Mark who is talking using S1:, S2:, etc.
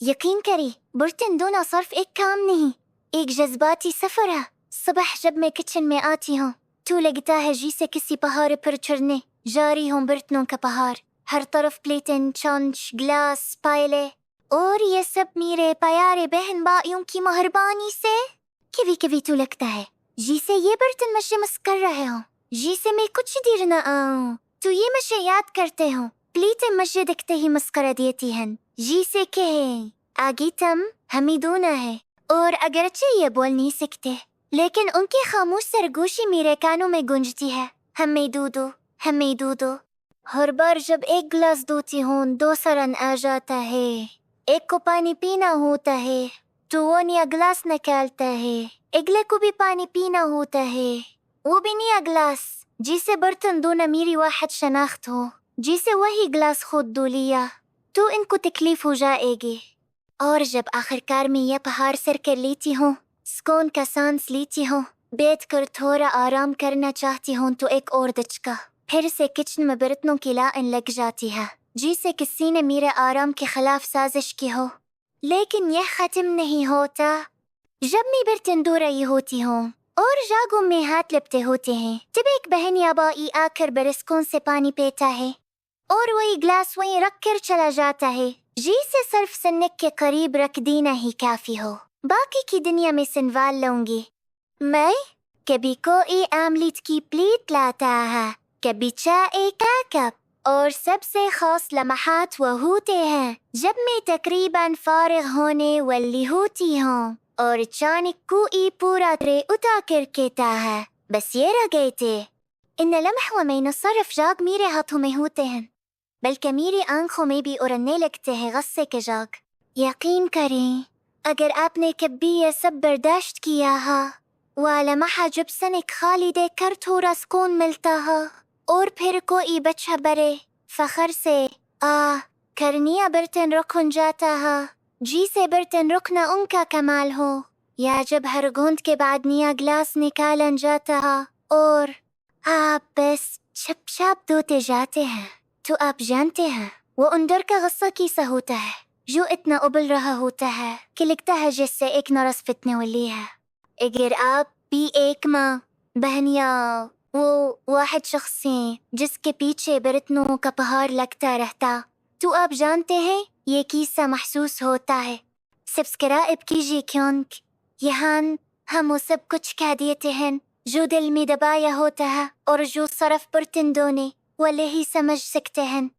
S1: यकीन करें बर्तन धोना सिर्फ एक काम नहीं, एक जज्बाती सफर है। सुबह जब मैं किचन में आती हूँ तो लगता है जैसे किसी पहाड़ पर चढ़ने जा रही हूँ। बर्तनों का पहाड़, हर तरफ प्लेटें, चम्च, ग्लास, पायले, और ये सब मेरे प्यारे बहन भाइयों की मेहरबानी से। कभी कभी तो लगता है जैसे ये बर्तन मुझे मस कर रहे हो, जैसे मैं कुछ देर न आऊं तो ये मुझे याद करते हो। प्लेटें मुझे दिखते ही मुस्कुरा देती हैं, जैसे कहें आगे तुम हमें दोना है। और अगरचे ये बोल नहीं सकते, लेकिन उनकी खामोश सरगोशी मेरे कानों में गूंजती है, हमें दो दो, हमें दो दो। हर बार जब एक गिलास धोती हूँ दूसरा आ जाता है। एक को पानी पीना होता है तो वो नया गिलास निकालता है, अगले को भी पानी पीना होता है, वो भी नया गिलास। जिसे बर्तन धोना मेरी वाहिद शनाख्त हो, जिसे वही गिलास खुद धो लिया तो इनको तकलीफ हो जाएगी। और जब आखिरकार मैं यह पहाड़ सर कर लेती हूँ, सुकून का सांस लेती हूँ, बैठ कर थोड़ा आराम करना चाहती हूँ तो एक और धचका फिर से किचन में बर्तनों की लाइन लग जाती है, जिसे किसी ने मेरे आराम के खिलाफ साजिश की हो। लेकिन यह खत्म नहीं होता। जब मैं बर्तन धो रही होती हूँ और जागों में हाथ लपटे होते हैं, तब एक बहन या बाई आकर बरसकों से पानी पीता है और वही ग्लास वहीं रख कर चला जाता है, जिसे सिर्फ सन्नक के करीब रख देना ही काफी हो। बाकी की दुनिया में संभाल लूंगी मैं। कभी कोई आमलेट की प्लेट लाता है, कभी चाय का कप, और सबसे खास लम्हात वो होते हैं जब मैं तकरीबन फारिग होने वाली होती हूँ और अचानक कोई पूरा ट्रे उठा कर कहता है बस ये रह गए थे। इन लम्हों में न सिर्फ जाग मेरे हाथों में होते हैं, बल्कि मेरी आंखों में भी उड़ने लगते हैं गुस्से के जाग। यकीन करें अगर आपने कभी ये सब बर्दाश्त किया है, वाला महा जब सनक खाली देकर थोड़ा सुकून मिलता है और फिर कोई बच्चा बड़े फखर से करनिया बर्तन रखन जाता है, जिसे बर्तन रखना उनका कमाल हो, या जब हर गूंद के बाद नया गिलास निकालन जाता है और आप बस छप छाप धोते जाते हैं, तो आप जानते हैं वो अंदर का गुस्सा कैसा होता है, जो इतना उबल रहा होता है कि लगता है जैसे एक नरस फितने वाली है। अगर आप भी एक माँ, बहन या वो वाहिद शख्स हैं जिसके पीछे बर्तनों का पहाड़ लगता रहता, तो आप जानते हैं ये कैसा महसूस होता है। सब्सक्राइब कीजिए क्योंकि यहाँ हम वो सब कुछ कह देते हैं जो दिल में दबाया होता है और जो सिर्फ बर्तन धोने वाले ही समझ सकते हैं।